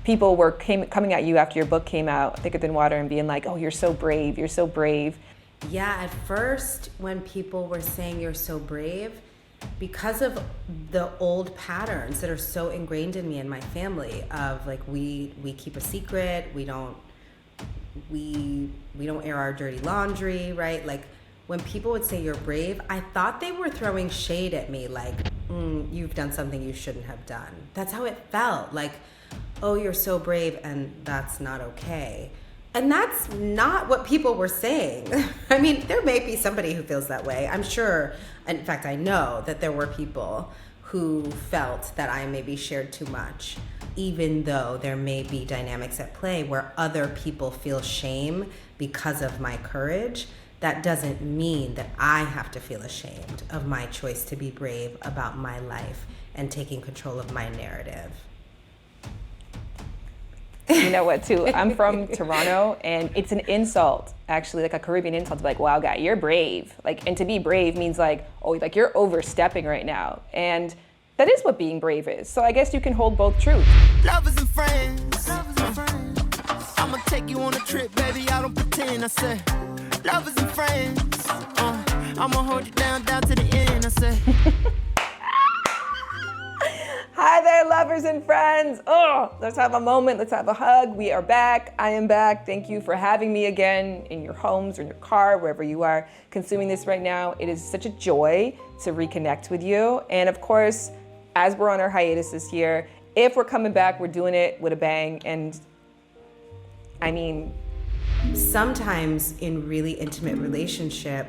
people were coming at you after your book came out, Thicker Than Water, and being like, oh, you're so brave, you're so brave. Yeah, at first when people were saying you're so brave, because of the old patterns that are so ingrained in me and my family of like we keep a secret, we don't air our dirty laundry, right? Like when people would say you're brave, I thought they were throwing shade at me, like you've done something you shouldn't have done. That's how it felt, like, oh, you're so brave and that's not okay. And that's not what people were saying. I mean, there may be somebody who feels that way. I'm sure, in fact, I know that there were people who felt that I maybe shared too much, even though there may be dynamics at play where other people feel shame because of my courage. That doesn't mean that I have to feel ashamed of my choice to be brave about my life and taking control of my narrative. You know what, too? I'm from Toronto, and it's an insult, actually, like a Caribbean insult to be like, wow, guy, you're brave. Like, and to be brave means like, oh, like you're overstepping right now. And that is what being brave is. So I guess you can hold both truths. Lovers and friends. I'ma take you on a trip, baby, I don't pretend. I say, lovers and friends. I'ma hold you down to the end, I say. Hi there, lovers and friends. Oh, let's have a moment. Let's have a hug. We are back. I am back. Thank you for having me again in your homes or in your car, wherever you are consuming this right now. It is such a joy to reconnect with you. And of course, as we're on our hiatus this year, if we're coming back, we're doing it with a bang. And I mean, sometimes in really intimate relationship,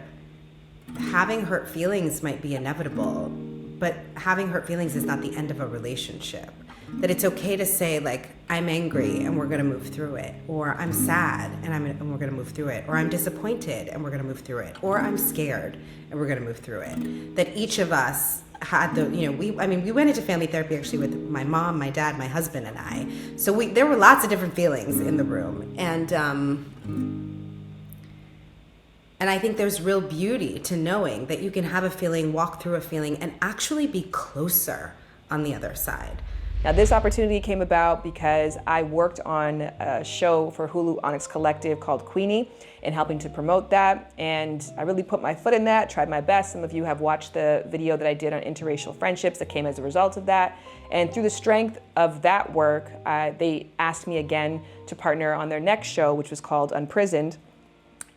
having hurt feelings might be inevitable. But having hurt feelings is not the end of a relationship. That it's okay to say, like, I'm angry and we're gonna move through it, or I'm sad and we're gonna move through it, or I'm disappointed and we're gonna move through it, or I'm scared and we're gonna move through it. That each of us had we went into family therapy actually with my mom, my dad, my husband, and I. So there were lots of different feelings in the room, and I think there's real beauty to knowing that you can have a feeling, walk through a feeling, and actually be closer on the other side. Now, this opportunity came about because I worked on a show for Hulu Onyx Collective called Queenie and helping to promote that. And I really put my foot in that, tried my best. Some of you have watched the video that I did on interracial friendships that came as a result of that. And through the strength of that work, they asked me again to partner on their next show, which was called Unprisoned.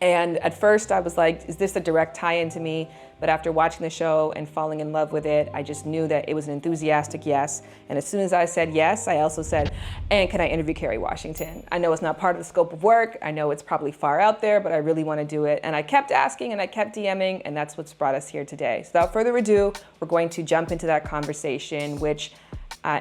And at first I was like, is this a direct tie-in to me? But after watching the show and falling in love with it, I just knew that it was an enthusiastic yes. And as soon as I said yes, I also said, and can I interview Kerry Washington? I know it's not part of the scope of work. I know it's probably far out there, but I really want to do it. And I kept asking and I kept DMing, and that's what's brought us here today. So without further ado, we're going to jump into that conversation, which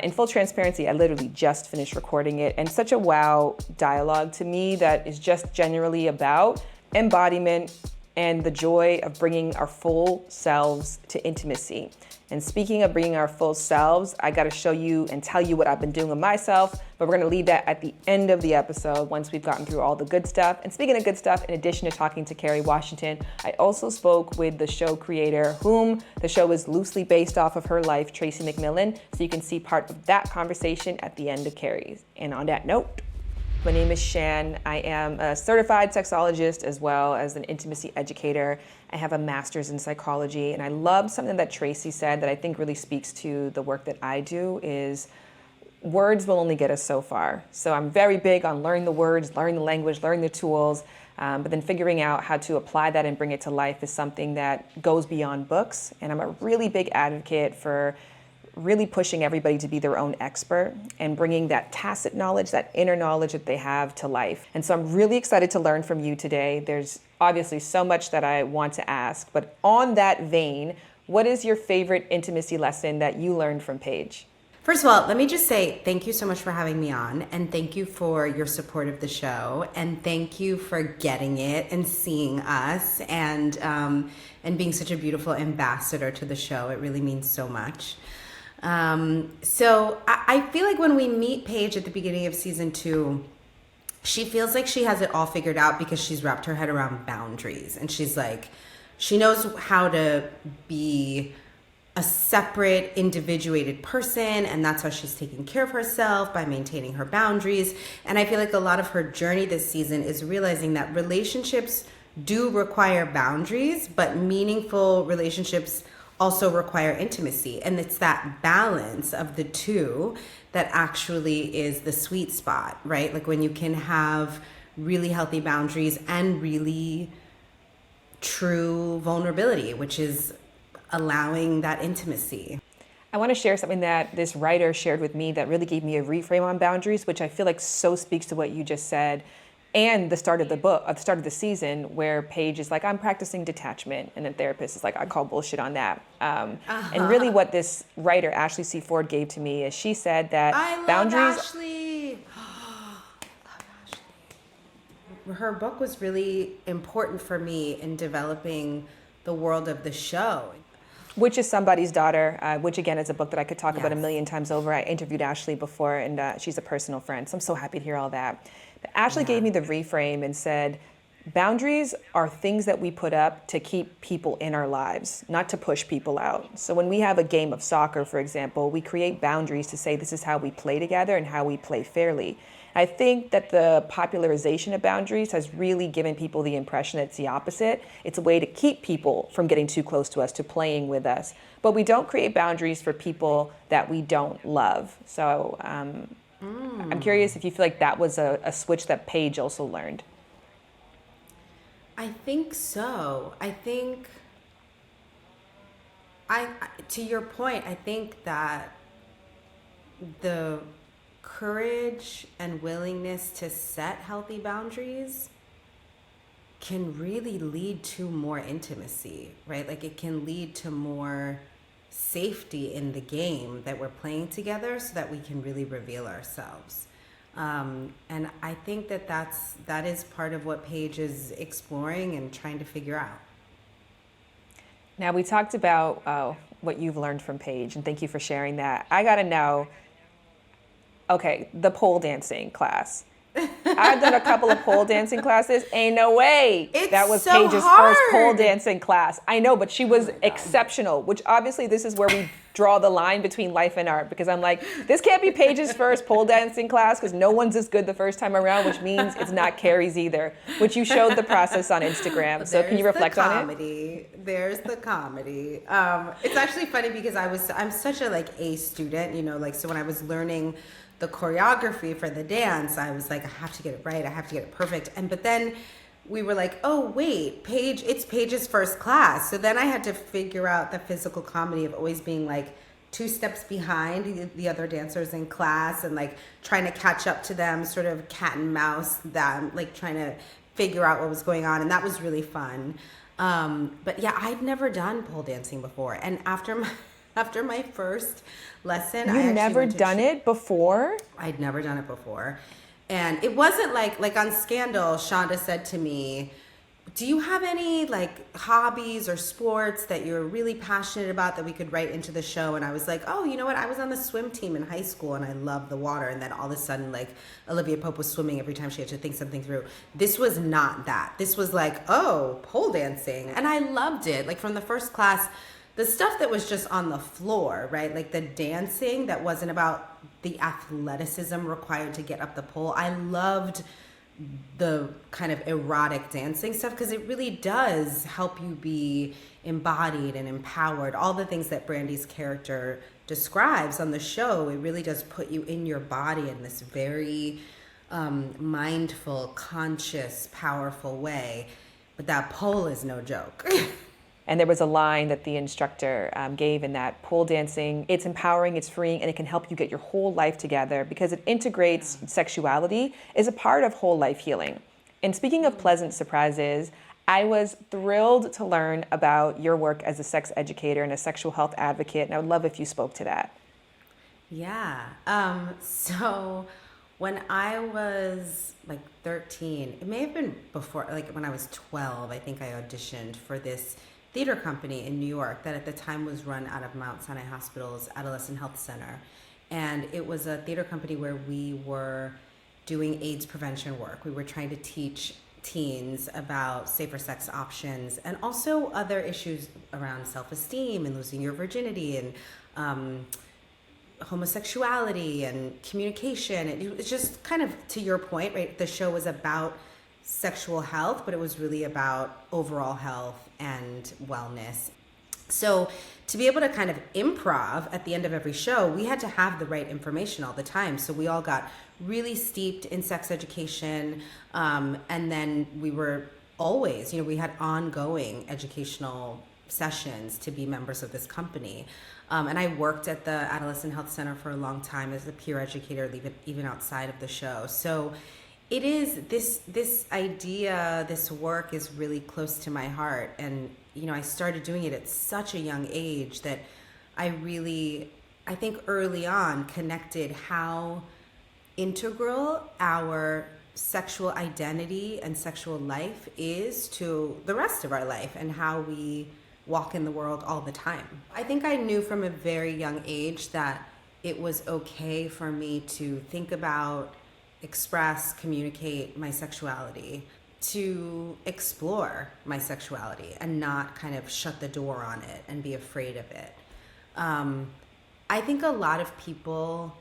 in full transparency, I literally just finished recording it. And such a wow dialogue to me that is just generally about embodiment and the joy of bringing our full selves to intimacy. And speaking of bringing our full selves, I gotta show you and tell you what I've been doing with myself, but we're gonna leave that at the end of the episode once we've gotten through all the good stuff. And speaking of good stuff, in addition to talking to Kerry Washington, I also spoke with the show creator, whom the show is loosely based off of her life, Tracy McMillan. So you can see part of that conversation at the end of Kerry's. And on that note, my name is Shan. I am a certified sexologist as well as an intimacy educator. I have a master's in psychology, and I love something that Tracy said that I think really speaks to the work that I do is words will only get us so far. So I'm very big on learn the words, learn the language, learn the tools, but then figuring out how to apply that and bring it to life is something that goes beyond books. And I'm a really big advocate for really pushing everybody to be their own expert and bringing that tacit knowledge, that inner knowledge that they have to life. And so I'm really excited to learn from you today. There's obviously so much that I want to ask, but on that vein, what is your favorite intimacy lesson that you learned from Paige? First of all, let me just say thank you so much for having me on, and thank you for your support of the show, and thank you for getting it and seeing us and being such a beautiful ambassador to the show. It really means so much. So I feel like when we meet Paige at the beginning of season 2, she feels like she has it all figured out because she's wrapped her head around boundaries, and she's like, she knows how to be a separate, individuated person, and that's how she's taking care of herself, by maintaining her boundaries. And I feel like a lot of her journey this season is realizing that relationships do require boundaries, but meaningful relationships also require intimacy. And it's that balance of the two that actually is the sweet spot, right? Like when you can have really healthy boundaries and really true vulnerability, which is allowing that intimacy. I want to share something that this writer shared with me that really gave me a reframe on boundaries, which I feel like so speaks to what you just said, and the start of the book, at the start of the season, where Paige is like, I'm practicing detachment, and the therapist is like, I call bullshit on that. And really what this writer, Ashley C. Ford, gave to me is she said that I love boundaries... Ashley. Love Ashley. Her book was really important for me in developing the world of the show. Which is Somebody's Daughter, which again is a book that I could talk about a Yes. million times over. I interviewed Ashley before, and she's a personal friend, so I'm so happy to hear all that. But Ashley gave me the reframe and said, boundaries are things that we put up to keep people in our lives, not to push people out. So when we have a game of soccer, for example, we create boundaries to say this is how we play together and how we play fairly. I think that the popularization of boundaries has really given people the impression that it's the opposite. It's a way to keep people from getting too close to us, to playing with us. But we don't create boundaries for people that we don't love. So I'm curious if you feel like that was a switch that Paige also learned. I think so. I think, to your point, I think that the courage and willingness to set healthy boundaries can really lead to more intimacy, right? Like it can lead to more safety in the game that we're playing together so that we can really reveal ourselves. And I think that is part of what Paige is exploring and trying to figure out. Now, we talked about what you've learned from Paige, and thank you for sharing that. I got to know, okay, the pole dancing class. I've done a couple of pole dancing classes. Ain't no way that was so Paige's hard. first pole dancing class. I know, but she was exceptional, which obviously this is where we draw the line between life and art, because I'm like, this can't be Paige's first pole dancing class because no one's as good the first time around, which means it's not Kerry's either, which you showed the process on Instagram. So can you reflect on it? There's the comedy. It's actually funny because I'm such a A student, so when I was learning the choreography for the dance, I was like, I have to get it right. I have to get it perfect. But then we were like, oh, wait, it's Paige's first class. So then I had to figure out the physical comedy of always being 2 steps behind the other dancers in class and trying to catch up to them, sort of cat and mouse them, trying to figure out what was going on. And that was really fun. But yeah, I'd never done pole dancing before. And after my first lesson, You've never done it before? I'd never done it before. And it wasn't like on Scandal, Shonda said to me, do you have any hobbies or sports that you're really passionate about that we could write into the show? And I was like, oh, you know what? I was on the swim team in high school and I loved the water. And then all of a sudden, Olivia Pope was swimming every time she had to think something through. This was not that. This was oh, pole dancing. And I loved it. From the first class, the stuff that was just on the floor, right? The dancing that wasn't about the athleticism required to get up the pole. I loved the kind of erotic dancing stuff because it really does help you be embodied and empowered. All the things that Brandy's character describes on the show, it really does put you in your body in this very mindful, conscious, powerful way. But that pole is no joke. And there was a line that the instructor gave in that pole dancing, it's empowering, it's freeing, and it can help you get your whole life together because it integrates sexuality as a part of whole life healing. And speaking of pleasant surprises, I was thrilled to learn about your work as a sex educator and a sexual health advocate, and I would love if you spoke to that. Yeah. So when I was 13, it may have been before, when I was 12, I think I auditioned for this theater company in New York that at the time was run out of Mount Sinai Hospital's Adolescent Health Center. And it was a theater company where we were doing AIDS prevention work. We were trying to teach teens about safer sex options, and also other issues around self-esteem and losing your virginity, and homosexuality and communication. It's just kind of, to your point, right? The show was about sexual health, but it was really about overall health and wellness. So to be able to kind of improv at the end of every show, we had to have the right information all the time. So we all got really steeped in sex education. And then we were always, we had ongoing educational sessions to be members of this company. And I worked at the Adolescent Health Center for a long time as a peer educator, even outside of the show. So it is this idea, this work is really close to my heart. And, I started doing it at such a young age that I think early on connected how integral our sexual identity and sexual life is to the rest of our life and how we walk in the world all the time. I think I knew from a very young age that it was okay for me to think about, express, communicate my sexuality, to explore my sexuality and not kind of shut the door on it and be afraid of it. I think a lot of people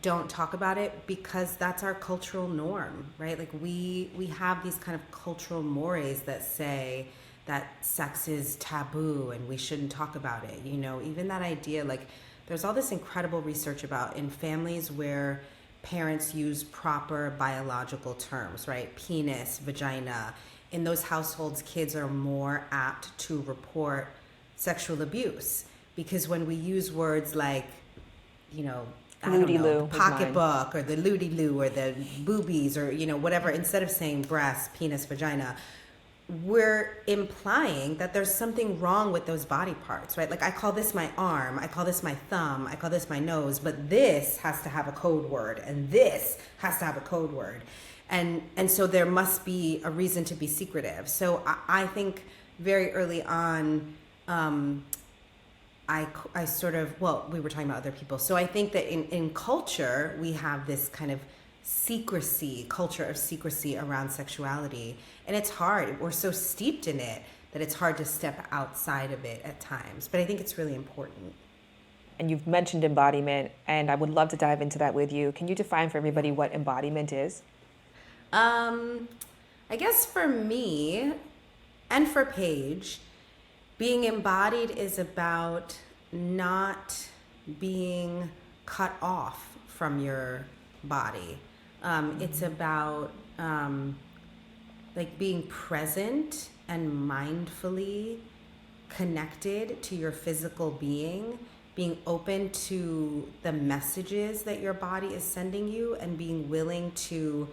don't talk about it because that's our cultural norm, right? Like we have these kind of cultural mores that say that sex is taboo and we shouldn't talk about it. Even that idea, like there's all this incredible research about in families where parents use proper biological terms, right? Penis, vagina. In those households, kids are more apt to report sexual abuse because when we use words like, Looty-loo, pocketbook or the looty-loo or the boobies or, whatever, instead of saying breast, penis, vagina, we're implying that there's something wrong with those body parts, right? Like I call this my arm, I call this my thumb, I call this my nose, but this has to have a code word and this has to have a code word. And so there must be a reason to be secretive. So I think very early on, I sort of, we were talking about other people. So I think that in culture, we have this kind of culture of secrecy around sexuality. And it's hard. We're so steeped in it that it's hard to step outside of it at times. But I think it's really important. And you've mentioned embodiment, and I would love to dive into that with you. Can you define for everybody what embodiment is? I guess for me and for Paige, being embodied is about not being cut off from your body. It's about being present and mindfully connected to your physical being, being open to the messages that your body is sending you, and being willing to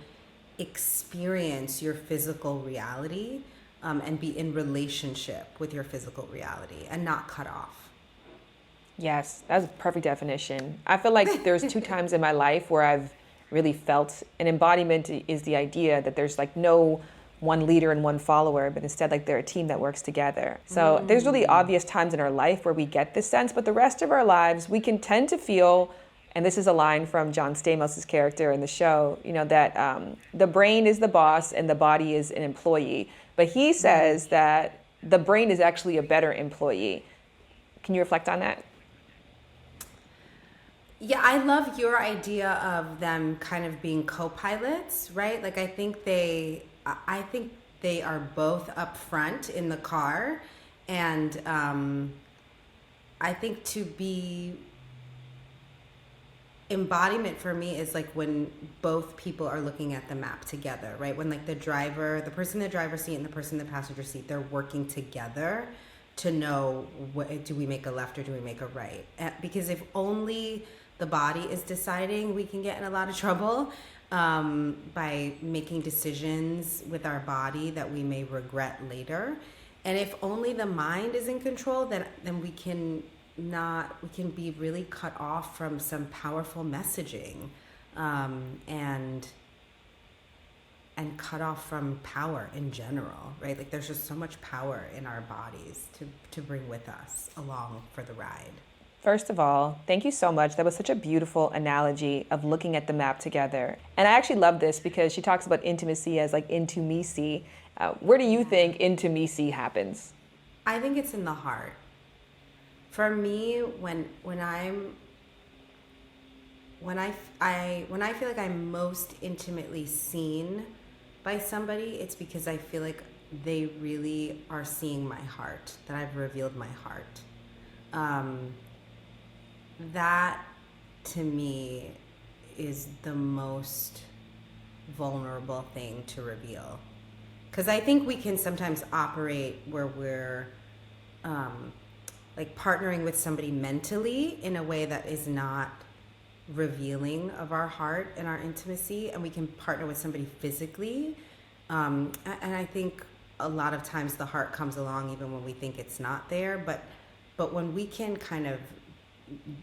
experience your physical reality and be in relationship with your physical reality and not cut off. Yes, that's a perfect definition. I feel like there's 2 times in my life where I've really felt an embodiment is the idea that there's no one leader and one follower, but instead they're a team that works together. So there's really obvious times in our life where we get this sense, but the rest of our lives we can tend to feel, and this is a line from John Stamos' character in the show, that the brain is the boss and the body is an employee. But he says that the brain is actually a better employee. Can you reflect on that? Yeah, I love your idea of them kind of being co-pilots, right? I think they are both up front in the car, and I think to be embodiment for me is when both people are looking at the map together, right? When the person in the driver's seat and the person in the passenger seat, they're working together to know do we make a left or do we make a right? Because if only the body is deciding, we can get in a lot of trouble by making decisions with our body that we may regret later. And if only the mind is in control, then we can be really cut off from some powerful messaging and cut off from power in general, right? There's just so much power in our bodies to bring with us along for the ride. First of all, thank you so much. That was such a beautiful analogy of looking at the map together. And I actually love this because she talks about intimacy as like intimacy. Where do you think intimacy happens? I think it's in the heart. For me, when I feel like I'm most intimately seen by somebody, it's because I feel like they really are seeing my heart, that I've revealed my heart. That to me is the most vulnerable thing to reveal. Because I think we can sometimes operate where we're like partnering with somebody mentally in a way that is not revealing of our heart and our intimacy, and we can partner with somebody physically. And I think a lot of times the heart comes along even when we think it's not there, but when we can kind of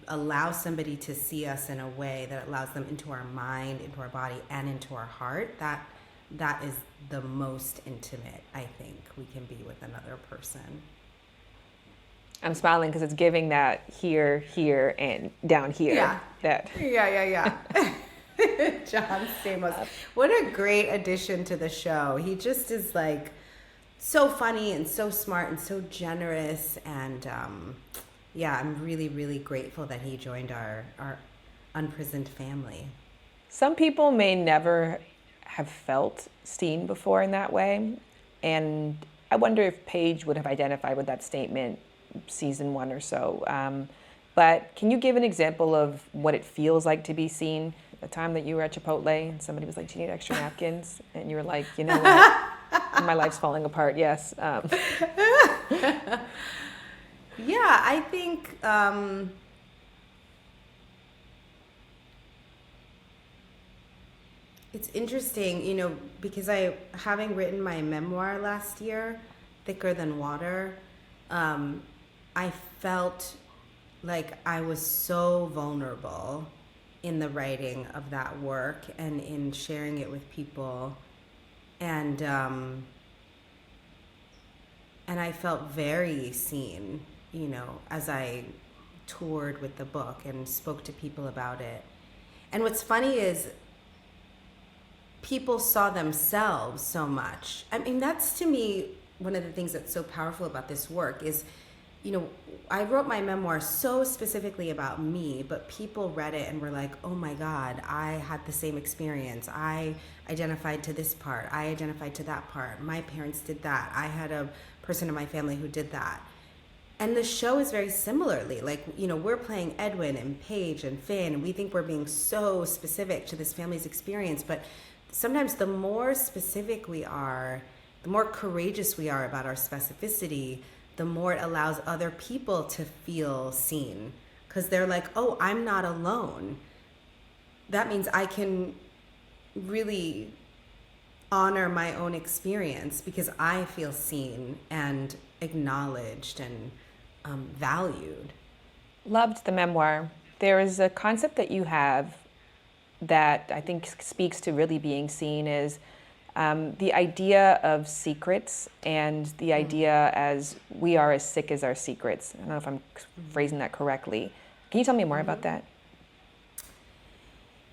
allow somebody to see us in a way that allows them into our mind, into our body, and into our heart, that is the most intimate I think we can be with another person. I'm smiling because it's giving that here, and down here. Yeah. That. Yeah. John Stamos. What a great addition to the show. He just is like so funny and so smart and so generous. And yeah, I'm really, really grateful that he joined our Unprisoned family. Some people may never have felt seen before in that way. And I wonder if Paige would have identified with that statement season 1 or so. But can you give an example of what it feels like to be seen? The time that you were at Chipotle and somebody was like, do you need extra napkins? And you were like, you know what? My life's falling apart, yes. Yeah, I think it's interesting, you know, because having written my memoir last year, Thicker Than Water, I felt like I was so vulnerable in the writing of that work and in sharing it with people. And I felt very seen, you know, as I toured with the book and spoke to people about it. And what's funny is people saw themselves so much. I mean, that's to me one of the things that's so powerful about this work is, you know, I wrote my memoir so specifically about me, but people read it and were like, oh my God, I had the same experience. I identified to this part. I identified to that part. My parents did that. I had a person in my family who did that. And the show is very similarly, like, you know, we're playing Edwin and Paige and Finn, and we think we're being so specific to this family's experience, but sometimes the more specific we are, the more courageous we are about our specificity, the more it allows other people to feel seen. Because they're like, oh, I'm not alone. That means I can really honor my own experience because I feel seen and acknowledged and valued. Loved the memoir. There is a concept that you have that I think speaks to really being seen is the idea of secrets and the idea as we are as sick as our secrets. I don't know if I'm phrasing that correctly. Can you tell me more about that?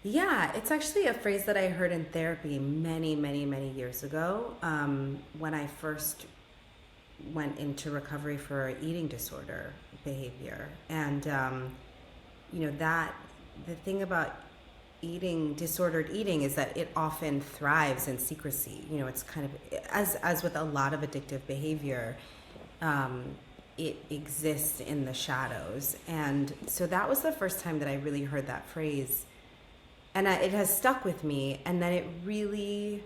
Yeah, it's actually a phrase that I heard in therapy many, many, many years ago when I first went into recovery for eating disorder behavior. And, you know, the thing about disordered eating is that it often thrives in secrecy. You know, it's kind of, as with a lot of addictive behavior, it exists in the shadows. And so that was the first time that I really heard that phrase. And it has stuck with me. And then it really,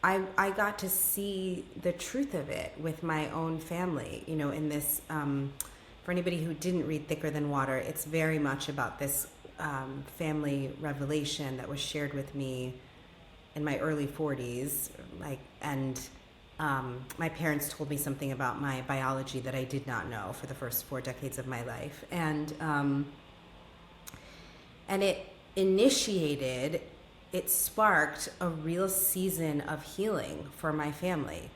I got to see the truth of it with my own family, you know, in this, for anybody who didn't read Thicker Than Water, it's very much about this family revelation that was shared with me in my early 40s, my parents told me something about my biology that I did not know for the first 4 decades of my life, and it sparked a real season of healing for my family,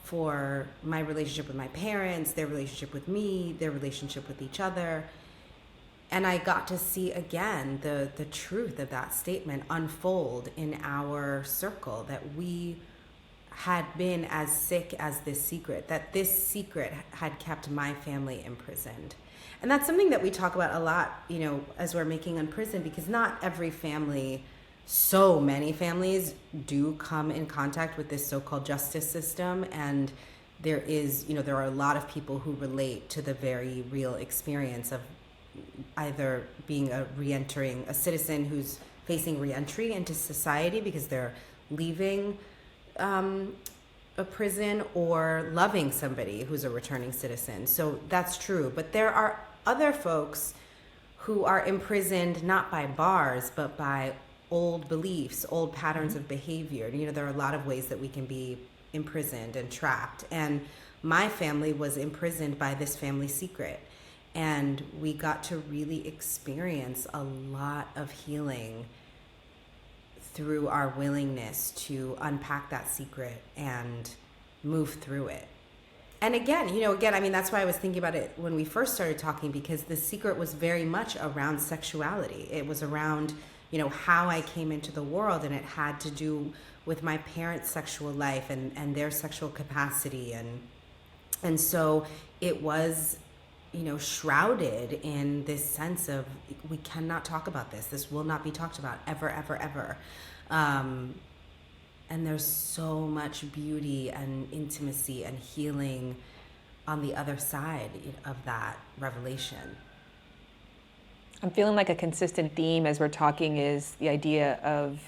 for my relationship with my parents, their relationship with me, their relationship with each other. And I got to see again the truth of that statement unfold in our circle, that we had been as sick as this secret, that this secret had kept my family imprisoned. And that's something that we talk about a lot, you know, as we're making Unprisoned, because not every family, so many families do come in contact with this so-called justice system. And there is, you know, there are a lot of people who relate to the very real experience of either being a citizen who's facing reentry into society because they're leaving a prison, or loving somebody who's a returning citizen. So that's true. But there are other folks who are imprisoned not by bars, but by old beliefs, old patterns of behavior. You know, there are a lot of ways that we can be imprisoned and trapped. And my family was imprisoned by this family secret. And we got to really experience a lot of healing through our willingness to unpack that secret and move through it. And again, I mean, that's why I was thinking about it when we first started talking, because the secret was very much around sexuality. It was around, you know, how I came into the world, and it had to do with my parents' sexual life and their sexual capacity. And so it was, you know, shrouded in this sense of, we cannot talk about this. This will not be talked about ever, ever, ever. And there's so much beauty and intimacy and healing on the other side of that revelation. I'm feeling like a consistent theme as we're talking is the idea of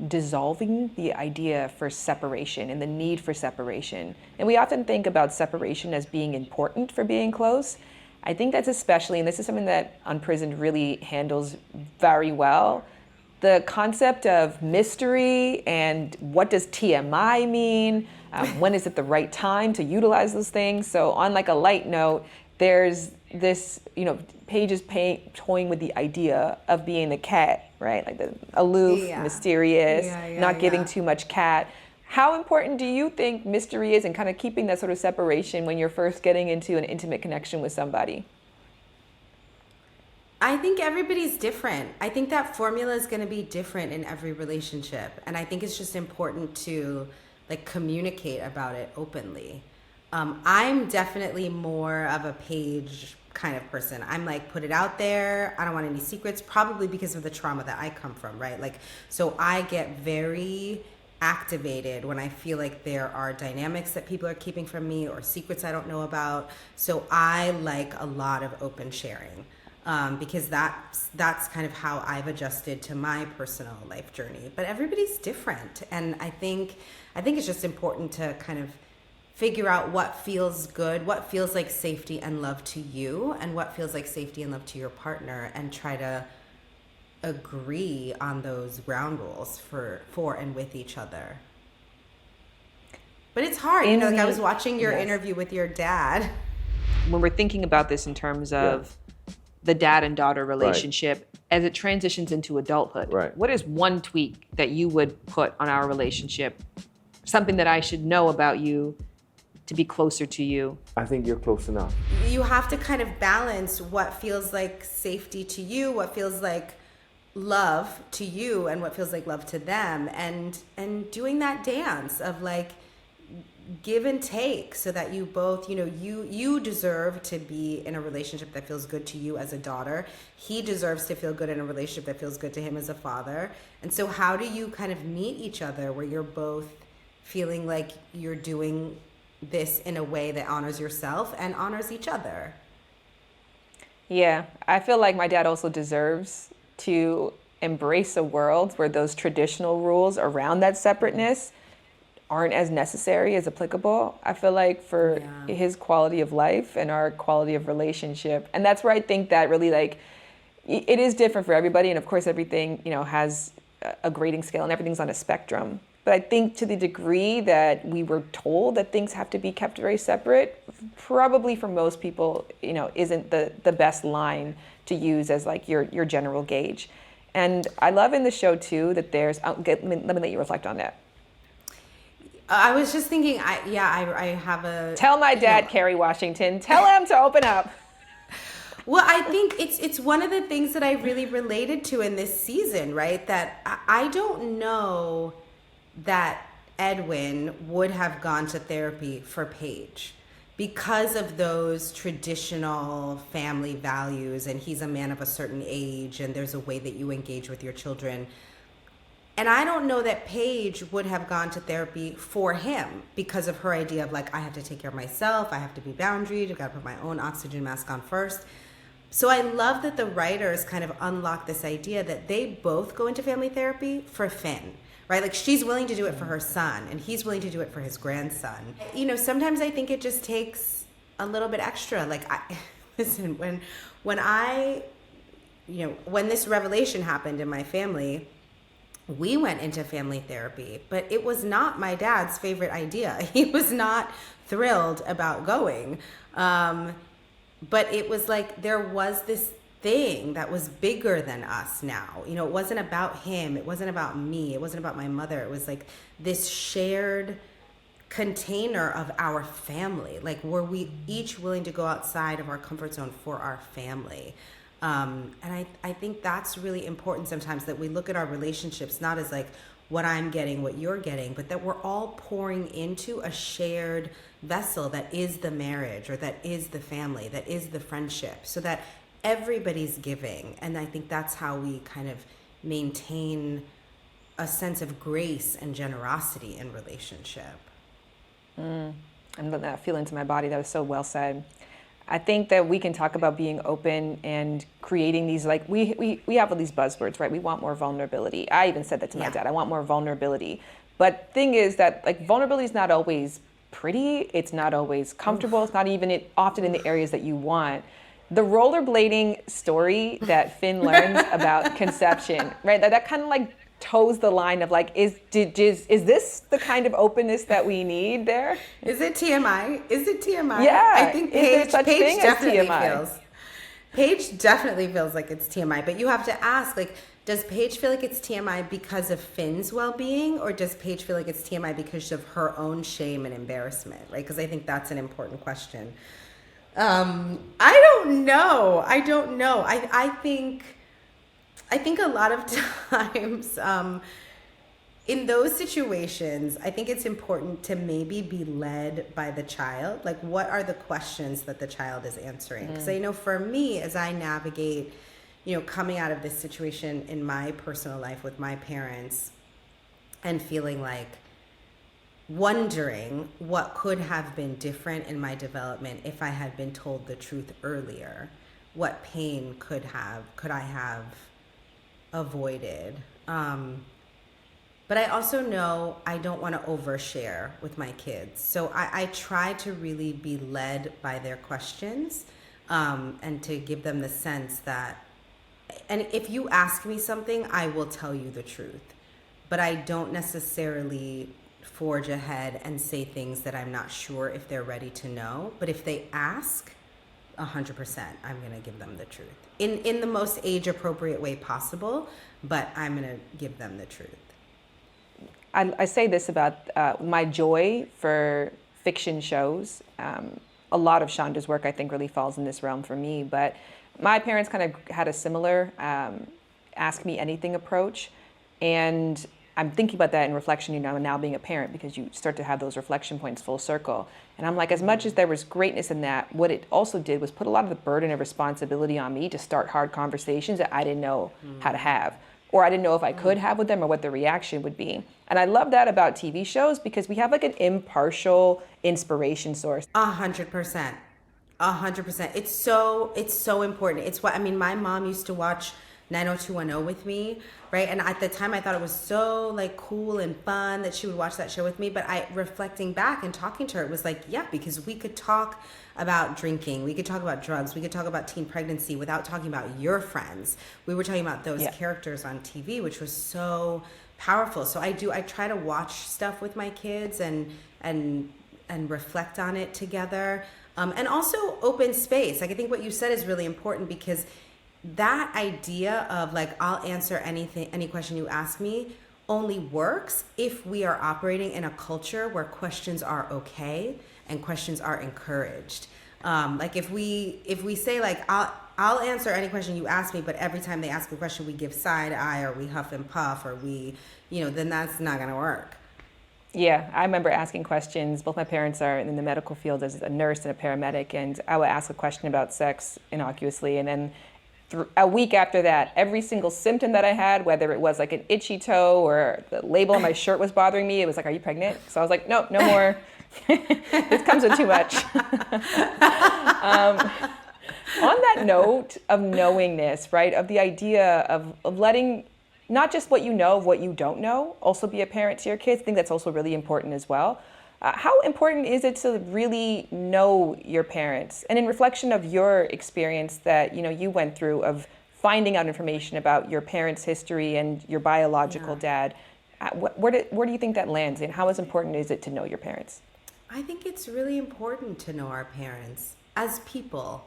dissolving the idea for separation and the need for separation. And we often think about separation as being important for being close. I think that's especially, and this is something that Unprisoned really handles very well, the concept of mystery and what does TMI mean? When is it the right time to utilize those things? So on like a light note, there's this, you know, Paige is toying with the idea of being the cat, right? Like the aloof, mysterious, not giving too much cat. How important do you think mystery is in kind of keeping that sort of separation when you're first getting into an intimate connection with somebody? I think everybody's different. I think that formula is going to be different in every relationship. And I think it's just important to like communicate about it openly. I'm definitely more of a Paige kind of person. I'm like, put it out there. I don't want any secrets, probably because of the trauma that I come from, right? Like, so I get very activated when I feel like there are dynamics that people are keeping from me or secrets I don't know about. So I like a lot of open sharing. Because that's kind of how I've adjusted to my personal life journey. But everybody's different, and I think it's just important to kind of figure out what feels good, what feels like safety and love to you, and what feels like safety and love to your partner, and try to agree on those ground rules for and with each other. But it's hard. You know, like I was watching your interview with your dad. When we're thinking about this in terms of the dad and daughter relationship as it transitions into adulthood. Right. What is one tweak that you would put on our relationship? Something that I should know about you to be closer to you? I think you're close enough. You have to kind of balance what feels like safety to you, what feels like love to you, and what feels like love to them, and doing that dance of like give and take, so that you both, you know, you deserve to be in a relationship that feels good to you as a daughter. He deserves to feel good in a relationship that feels good to him as a father. And so how do you kind of meet each other where you're both feeling like you're doing this in a way that honors yourself and honors each other? Yeah, I feel like my dad also deserves to embrace a world where those traditional rules around that separateness aren't as necessary, as applicable. I feel like for his quality of life and our quality of relationship. And that's where I think that really like, it is different for everybody. And of course, everything, you know, has a grading scale and everything's on a spectrum. But I think to the degree that we were told that things have to be kept very separate, probably for most people, you know, isn't the best line to use as like your general gauge. And I love in the show too, that there's, let me let you reflect on that. I was just thinking, I have a... Tell my dad, Kerry Washington. Tell him to open up. Well, I think it's one of the things that I really related to in this season, right? That I don't know that Edwin would have gone to therapy for Paige because of those traditional family values, and he's a man of a certain age, and there's a way that you engage with your children. And I don't know that Paige would have gone to therapy for him because of her idea of like, I have to take care of myself, I have to be boundaried, I've got to put my own oxygen mask on first. So I love that the writers kind of unlock this idea that they both go into family therapy for Finn, right? Like she's willing to do it for her son and he's willing to do it for his grandson. You know, sometimes I think it just takes a little bit extra. Like, listen, when this revelation happened in my family, we went into family therapy, but it was not my dad's favorite idea. He was not thrilled about going. But it was like there was this thing that was bigger than us now. You know, it wasn't about him. It wasn't about me. It wasn't about my mother. It was like this shared container of our family. Like, were we each willing to go outside of our comfort zone for our family? And I think that's really important sometimes, that we look at our relationships not as like what I'm getting, what you're getting, but that we're all pouring into a shared vessel that is the marriage, or that is the family, that is the friendship, so that everybody's giving. And I think that's how we kind of maintain a sense of grace and generosity in relationship. I'm letting that feel into my body. That was so well said. I think that we can talk about being open and creating these, like, we have all these buzzwords, right? We want more vulnerability. I even said that to my dad. I want more vulnerability. But thing is that, like, vulnerability is not always pretty. It's not always comfortable. It's not even often in the areas that you want. The rollerblading story that Finn learns about conception, right? That kind of like toes the line of like, is this the kind of openness that we need there? Is it TMI? Is it TMI? Yeah. I think Paige TMI? Paige definitely feels like it's TMI, but you have to ask, like, does Paige feel like it's TMI because of Finn's well-being, or does Paige feel like it's TMI because of her own shame and embarrassment, right? Because I think that's an important question. I don't know. I think a lot of times in those situations, I think it's important to maybe be led by the child. Like, what are the questions that the child is answering? Because I know for me, as I navigate, you know, coming out of this situation in my personal life with my parents and feeling like, wondering what could have been different in my development if I had been told the truth earlier. What pain could I have avoided? But I also know I don't want to overshare with my kids. So I try to really be led by their questions, and to give them the sense that, and if you ask me something, I will tell you the truth. But I don't necessarily forge ahead and say things that I'm not sure if they're ready to know. But if they ask, 100%, I'm going to give them the truth in the most age appropriate way possible, but I'm going to give them the truth. I say this about my joy for fiction shows. A lot of Shonda's work, I think, really falls in this realm for me, but my parents kind of had a similar ask me anything approach. And I'm thinking about that in reflection, you know, now being a parent, because you start to have those reflection points full circle. And I'm like, as much as there was greatness in that, what it also did was put a lot of the burden of responsibility on me to start hard conversations that I didn't know how to have, or I didn't know if I could have with them, or what the reaction would be. And I love that about TV shows, because we have like an impartial inspiration source. 100%. 100%. It's so important. It's what, I mean, my mom used to watch 90210 with me, right? And at the time I thought it was so like cool and fun that she would watch that show with me. But reflecting back and talking to her, it was like, yeah, because we could talk about drinking, we could talk about drugs, we could talk about teen pregnancy without talking about your friends. We were talking about those characters on TV, which was so powerful. So I try to watch stuff with my kids and reflect on it together. And also open space. Like, I think what you said is really important, because that idea of like, I'll answer any question you ask me only works if we are operating in a culture where questions are okay and questions are encouraged. Like if we say like, I'll answer any question you ask me, but every time they ask a question, we give side eye or we huff and puff or we, then that's not going to work. Yeah, I remember asking questions. Both my parents are in the medical field as a nurse and a paramedic, and I would ask a question about sex innocuously, and then a week after that, every single symptom that I had, whether it was like an itchy toe or the label on my shirt was bothering me, it was like, "Are you pregnant?" So I was like, "No, no more. This comes with too much." On that note of knowingness, right, of the idea of letting not just what you know, of what you don't know, also be a parent to your kids. I think that's also really important as well. How important is it to really know your parents? And in reflection of your experience that you went through of finding out information about your parents' history and your biological dad, where do you think that lands? And how important is it to know your parents? I think it's really important to know our parents as people.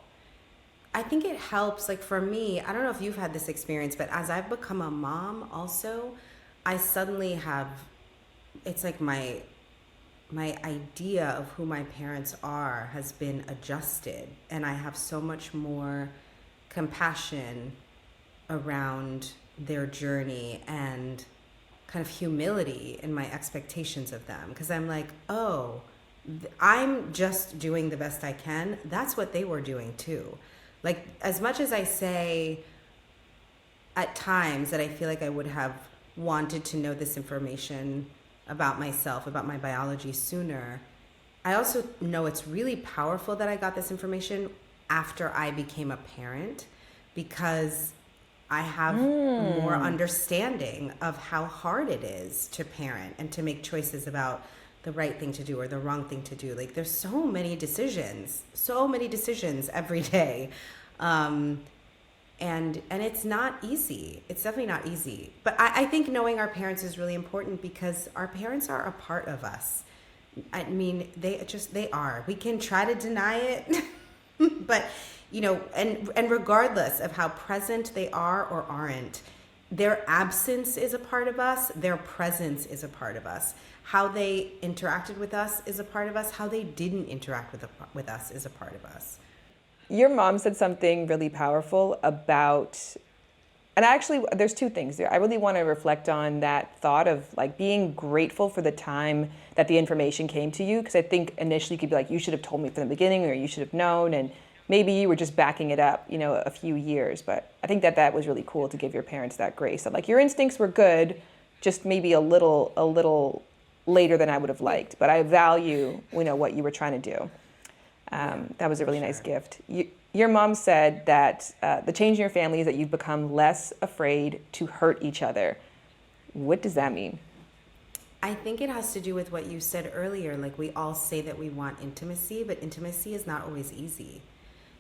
I think it helps, like for me, I don't know if you've had this experience, but as I've become a mom also, I suddenly have, it's like my idea of who my parents are has been adjusted, and I have so much more compassion around their journey and kind of humility in my expectations of them, because I'm like, oh, I'm just doing the best I can. That's what they were doing too. Like, as much as I say at times that I feel like I would have wanted to know this information about myself, about my biology sooner, I also know it's really powerful that I got this information after I became a parent, because I have more understanding of how hard it is to parent and to make choices about the right thing to do or the wrong thing to do. Like, there's so many decisions every day. And it's not easy. It's definitely not easy. But I think knowing our parents is really important because our parents are a part of us. I mean, they are. We can try to deny it, but, and regardless of how present they are or aren't, their absence is a part of us. Their presence is a part of us. How they interacted with us is a part of us. How they didn't interact with us is a part of us. Your mom said something really powerful about, and actually there's two things there. I really want to reflect on that thought of like being grateful for the time that the information came to you, because I think initially you could be like, you should have told me from the beginning, or you should have known, and maybe you were just backing it up, a few years. But I think that was really cool to give your parents that grace. That like your instincts were good, just maybe a little later than I would have liked. But I value, what you were trying to do. That was a really nice gift. Your mom said that the change in your family is that you've become less afraid to hurt each other. What does that mean? I think it has to do with what you said earlier. Like, we all say that we want intimacy, but intimacy is not always easy.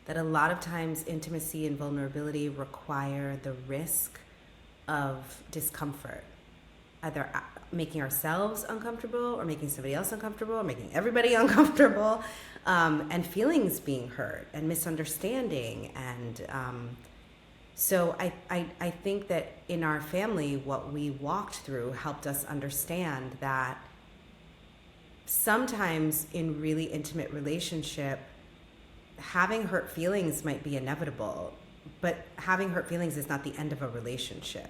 That a lot of times intimacy and vulnerability require the risk of discomfort, either making ourselves uncomfortable or making somebody else uncomfortable or making everybody uncomfortable, and feelings being hurt and misunderstanding. And so I think that in our family, what we walked through helped us understand that sometimes in really intimate relationship, having hurt feelings might be inevitable, but having hurt feelings is not the end of a relationship.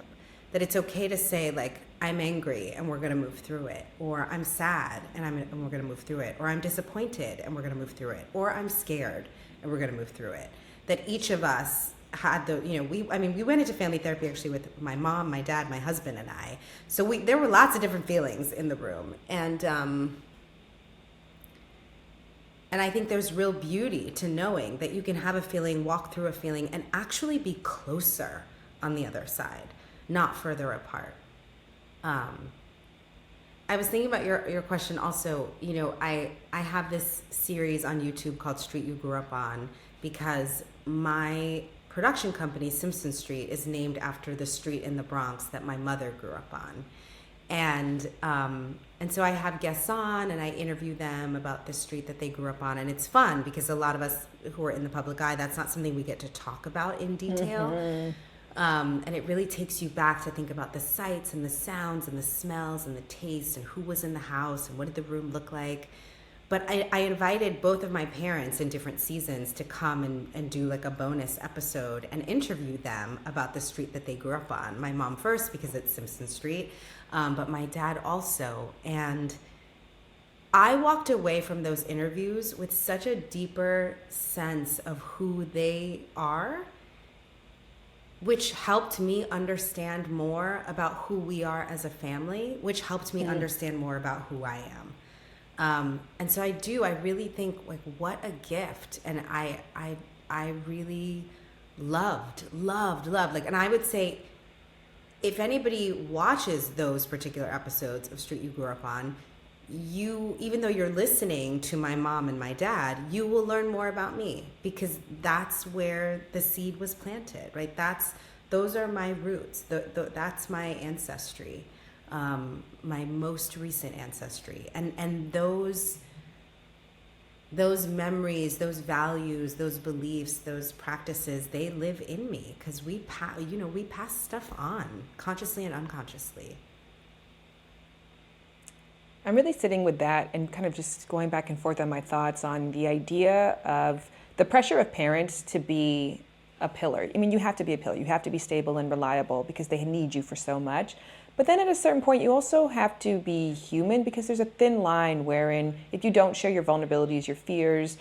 That it's okay to say, like, I'm angry and we're going to move through it, or I'm sad and we're going to move through it, or I'm disappointed and we're going to move through it, or I'm scared and we're going to move through it. That each of us had we went into family therapy actually with my mom, my dad, my husband, and I. So there were lots of different feelings in the room, and I think there's real beauty to knowing that you can have a feeling, walk through a feeling, and actually be closer on the other side, not further apart. I was thinking about your question also. I have this series on YouTube called Street You Grew Up On, because my production company, Simpson Street, is named after the street in the Bronx that my mother grew up on. And so I have guests on and I interview them about the street that they grew up on. And it's fun because a lot of us who are in the public eye, that's not something we get to talk about in detail. Mm-hmm. And it really takes you back to think about the sights and the sounds and the smells and the taste and who was in the house and what did the room look like. but I invited both of my parents in different seasons to come and do like a bonus episode and interview them about the street that they grew up on. My mom first, because it's Simpson Street, but my dad also. And I walked away from those interviews with such a deeper sense of who they are, which helped me understand more about who we are as a family, which helped me understand more about who I am. And so I really think, like, what a gift. And I really loved. Like, and I would say, if anybody watches those particular episodes of Street You Grew Up On, you, even though you're listening to my mom and my dad, you will learn more about me, because that's where the seed was planted, right? Those are my roots. That's my ancestry, my most recent ancestry, and those memories, those values, those beliefs, those practices, they live in me, because we pass stuff on consciously and unconsciously. I'm really sitting with that and kind of just going back and forth on my thoughts on the idea of the pressure of parents to be a pillar. I mean, you have to be a pillar. You have to be stable and reliable because they need you for so much. But then at a certain point, you also have to be human, because there's a thin line wherein if you don't share your vulnerabilities, your fears,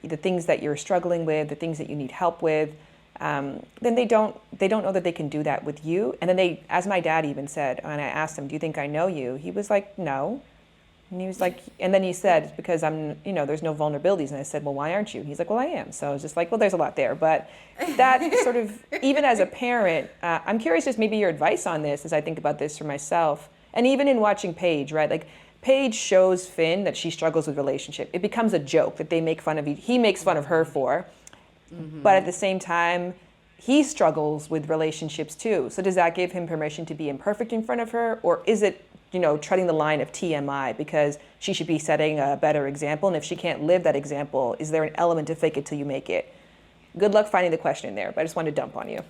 the things that you're struggling with, the things that you need help with, then they don't know that they can do that with you. And then they, as my dad even said, and I asked him, "Do you think I know you?" He was like, "No." And he was like, and then he said, "Because I'm, there's no vulnerabilities." And I said, "Well, why aren't you?" He's like, "Well, I am." So I was just like, well, there's a lot there. But that sort of, even as a parent, I'm curious just maybe your advice on this as I think about this for myself. And even in watching Paige, right? Like, Paige shows Finn that she struggles with relationship. It becomes a joke that they make fun of, he makes fun of her for. Mm-hmm. But at the same time, he struggles with relationships too. So does that give him permission to be imperfect in front of her? Or is it, treading the line of TMI, because she should be setting a better example? And if she can't live that example, is there an element to fake it till you make it? Good luck finding the question in there, but I just wanted to dump on you.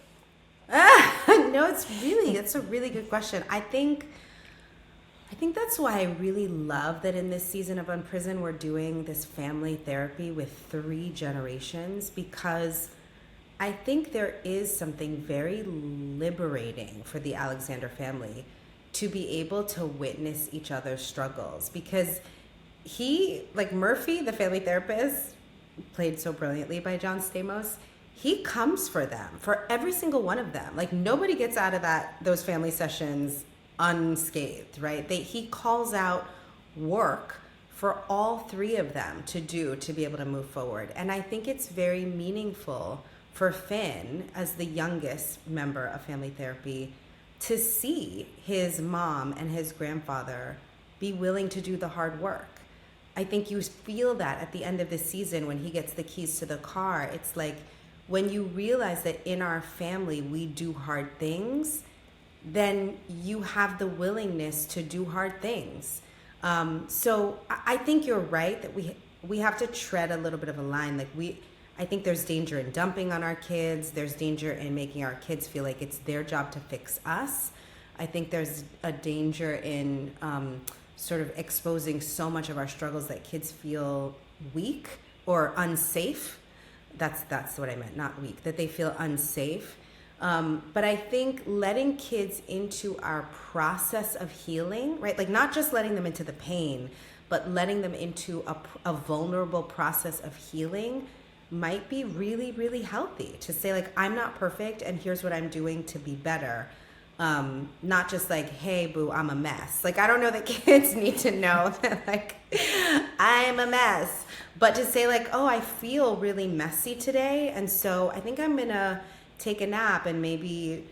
No, it's a really good question. I think that's why I really love that in this season of Unprisoned, we're doing this family therapy with 3 generations, because I think there is something very liberating for the Alexander family to be able to witness each other's struggles, because Murphy, the family therapist, played so brilliantly by John Stamos, he comes for them, for every single one of them. Like, nobody gets out of those family sessions unscathed, right? He calls out work for all 3 of them to do to be able to move forward. And I think it's very meaningful for Finn, as the youngest member of family therapy, to see his mom and his grandfather be willing to do the hard work. I think you feel that at the end of the season when he gets the keys to the car. It's like, when you realize that in our family we do hard things, then you have the willingness to do hard things. So I think you're right that we have to tread a little bit of a line. I think there's danger in dumping on our kids. There's danger in making our kids feel like it's their job to fix us. I think there's a danger in sort of exposing so much of our struggles that kids feel weak or unsafe. That's what I meant, not weak, that they feel unsafe. But I think letting kids into our process of healing, right? Like, not just letting them into the pain, but letting them into a vulnerable process of healing might be really, really healthy. To say, like, I'm not perfect and here's what I'm doing to be better. Not just like, hey, boo, I'm a mess. Like, I don't know that kids need to know that, like, I'm a mess. But to say, like, oh, I feel really messy today, and so I think I'm going to take a nap and maybe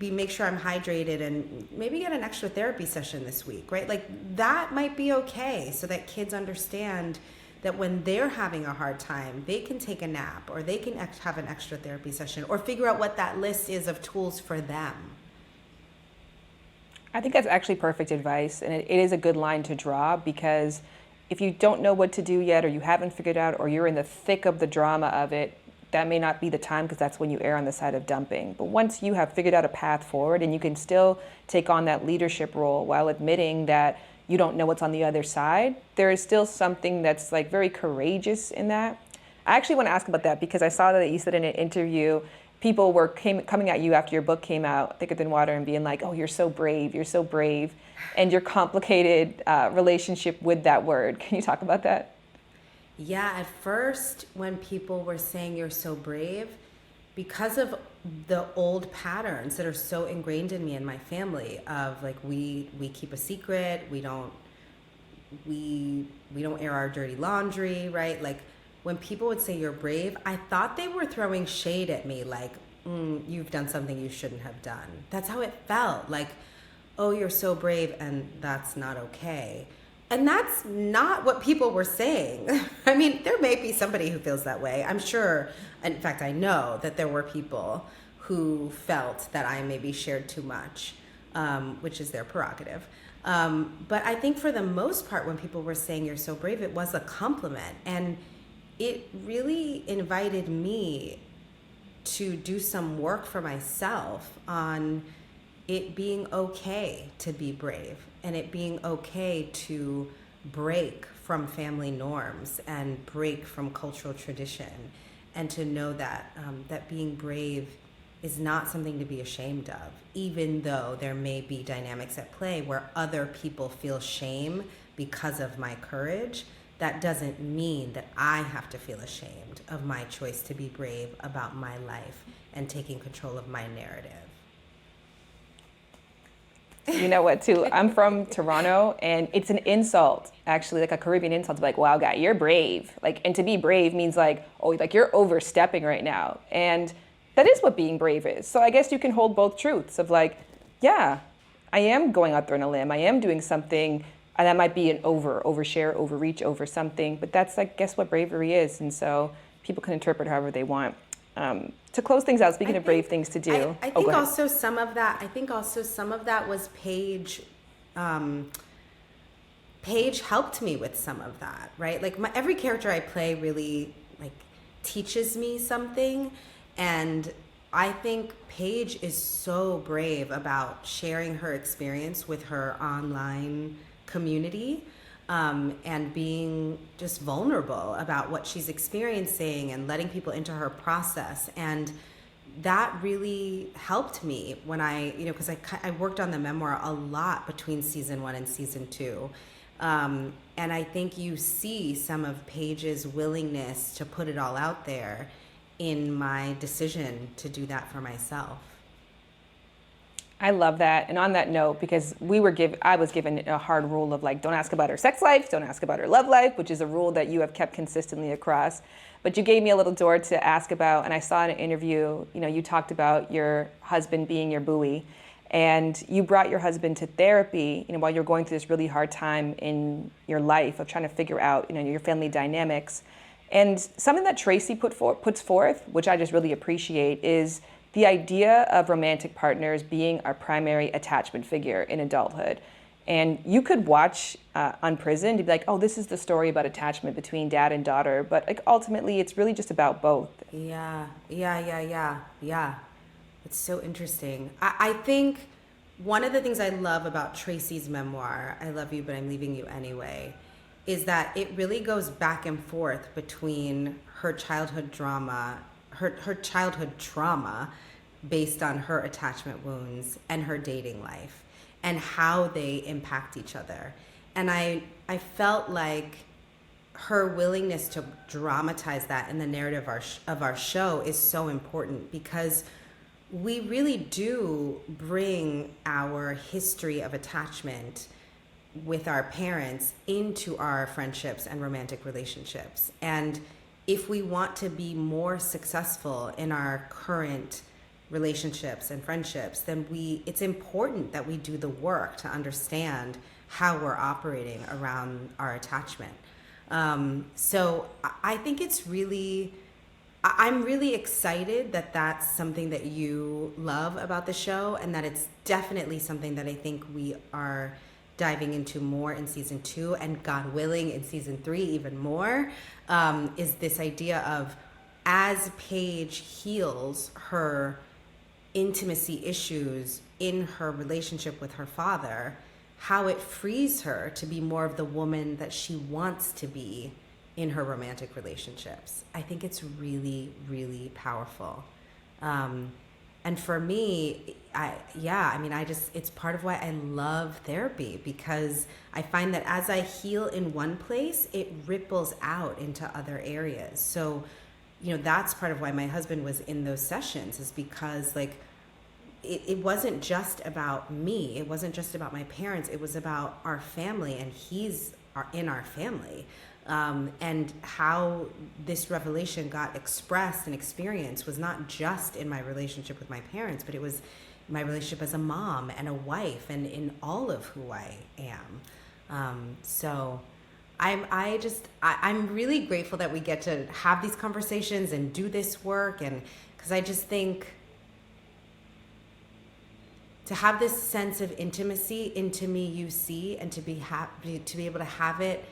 make sure I'm hydrated and maybe get an extra therapy session this week, right? Like, that might be okay, so that kids understand that when they're having a hard time, they can take a nap, or they can have an extra therapy session, or figure out what that list is of tools for them. I think that's actually perfect advice, and it is a good line to draw, because if you don't know what to do yet, or you haven't figured out, or you're in the thick of the drama of it, that may not be the time, because that's when you err on the side of dumping. But once you have figured out a path forward, and you can still take on that leadership role while admitting that you don't know what's on the other side. There is still something that's like very courageous in that. I actually want to ask about that because I saw that you said in an interview, people were coming at you after your book came out, Thicker Than Water, and being like, oh, you're so brave, and your complicated relationship with that word. Can you talk about that? Yeah, at first, when people were saying you're so brave, because of the old patterns that are so ingrained in me and my family of like we keep a secret, we don't air our dirty laundry, right? Like when people would say you're brave, I thought they were throwing shade at me, like you've done something you shouldn't have done. That's how it felt, like, oh, you're so brave and that's not okay. And that's not what people were saying. I mean, there may be somebody who feels that way. I'm sure, in fact, I know that there were people who felt that I maybe shared too much, which is their prerogative. But I think for the most part, when people were saying you're so brave, it was a compliment. And it really invited me to do some work for myself on it being okay to be brave and it being okay to break from family norms and break from cultural tradition, and to know that that being brave is not something to be ashamed of, even though there may be dynamics at play where other people feel shame because of my courage. That doesn't mean that I have to feel ashamed of my choice to be brave about my life and taking control of my narrative. You know what, too? I'm from Toronto, and it's an insult, actually, like a Caribbean insult to be like, wow, guy, you're brave. Like, and to be brave means like, oh, like you're overstepping right now. And that is what being brave is. So I guess you can hold both truths of like, yeah, I am going out there on a limb. I am doing something, and that might be an overshare, overreach over something, but that's, I guess, what bravery is. And so people can interpret however they want. To close things out, speaking of brave things to do. I think also some of that was Paige. Paige helped me with some of that, right? Like every character I play really like teaches me something, and I think Paige is so brave about sharing her experience with her online community. And being just vulnerable about what she's experiencing and letting people into her process. And that really helped me when because I worked on the memoir a lot between season 1 and season 2. And I think you see some of Paige's willingness to put it all out there in my decision to do that for myself. I love that. And on that note, because I was given a hard rule of like, don't ask about her sex life, don't ask about her love life, which is a rule that you have kept consistently across. But you gave me a little door to ask about, and I saw in an interview, you talked about your husband being your buoy, and you brought your husband to therapy, while you're going through this really hard time in your life of trying to figure out, your family dynamics. And something that Tracy puts forth, which I just really appreciate, is the idea of romantic partners being our primary attachment figure in adulthood. And you could watch Unprisoned and be like, oh, this is the story about attachment between dad and daughter. But like ultimately, it's really just about both. Yeah. It's so interesting. I think one of the things I love about Tracy's memoir, I Love You, But I'm Leaving You Anyway, is that it really goes back and forth between her childhood drama, her childhood trauma based on her attachment wounds and her dating life and how they impact each other. And I felt like her willingness to dramatize that in the narrative of our show is so important, because we really do bring our history of attachment with our parents into our friendships and romantic relationships. And if we want to be more successful in our current relationships and friendships, then it's important that we do the work to understand how we're operating around our attachment. So I think I'm really excited that that's something that you love about the show, and that it's definitely something that I think we are diving into more in season 2, and God willing in season 3 even more, is this idea of, as Paige heals her intimacy issues in her relationship with her father, how it frees her to be more of the woman that she wants to be in her romantic relationships. I think it's really, really powerful. And for me, it's part of why I love therapy, because I find that as I heal in one place, it ripples out into other areas. So, that's part of why my husband was in those sessions, is because like, it wasn't just about me. It wasn't just about my parents. It was about our family, and he's in our family. And how this revelation got expressed and experienced was not just in my relationship with my parents, but it was my relationship as a mom and a wife, and in all of who I am. So I'm really grateful that we get to have these conversations and do this work, and because I just think to have this sense of intimacy into me, you see, and to be happy to be able to have it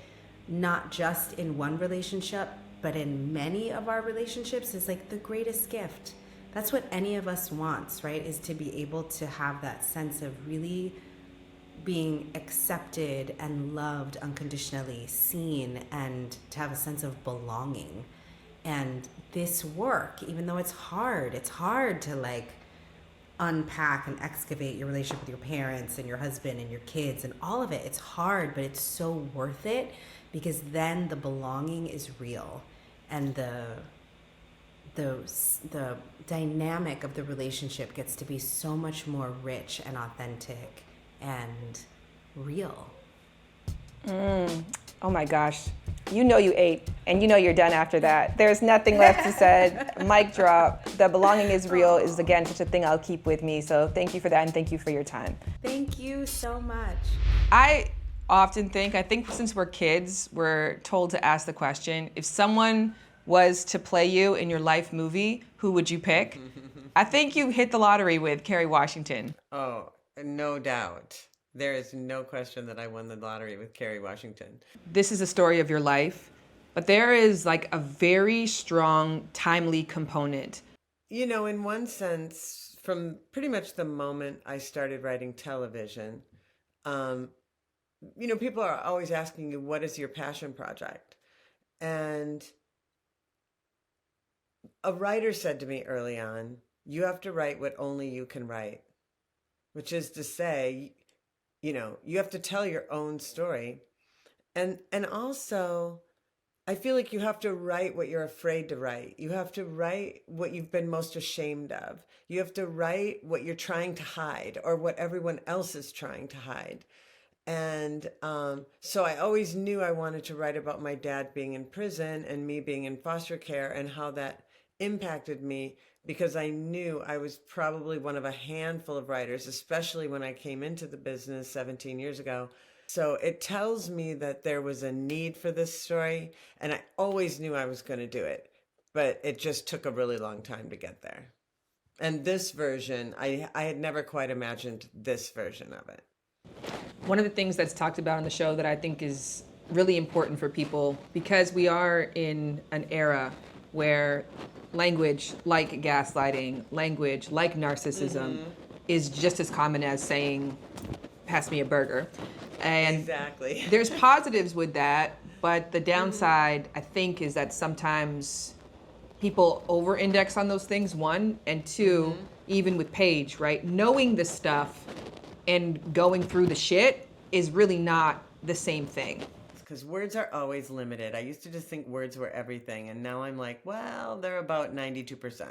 not just in one relationship, but in many of our relationships is like the greatest gift. That's what any of us wants, right? Is to be able to have that sense of really being accepted and loved unconditionally, seen, and to have a sense of belonging. And this work, even though it's hard to like unpack and excavate your relationship with your parents and your husband and your kids and all of it. It's hard, but it's so worth it, because then the belonging is real, and the dynamic of the relationship gets to be so much more rich and authentic and real. Oh my gosh. You ate, and you're done after that. There's nothing left to say. Mic drop. The belonging is real is, again, such a thing I'll keep with me. So thank you for that, and thank you for your time. Thank you so much. I often think since we're kids, we're told to ask the question, if someone was to play you in your life movie, who would you pick? I think you hit the lottery with Kerry Washington. Oh, no doubt. There is no question that I won the lottery with Kerry Washington. This is a story of your life, but there is like a very strong, timely component. In one sense, from pretty much the moment I started writing television, people are always asking you, what is your passion project? And a writer said to me early on, you have to write what only you can write, which is to say, you have to tell your own story. And also, I feel like you have to write what you're afraid to write. You have to write what you've been most ashamed of. You have to write what you're trying to hide, or what everyone else is trying to hide. And so I always knew I wanted to write about my dad being in prison and me being in foster care, and how that impacted me, because I knew I was probably one of a handful of writers, especially when I came into the business 17 years ago. So it tells me that there was a need for this story, and I always knew I was going to do it, but it just took a really long time to get there. And this version, I had never quite imagined this version of it. One of the things that's talked about on the show that I think is really important for people, because we are in an era where language like gaslighting, language like narcissism is just as common as saying, pass me a burger. And exactly. There's positives with that, but the downside, I think, is that sometimes people over-index on those things, one, and two, even with Paige, right? Knowing the stuff and going through the shit is really not the same thing. Because words are always limited. I used to just think words were everything, and now I'm like, well, they're about 92%.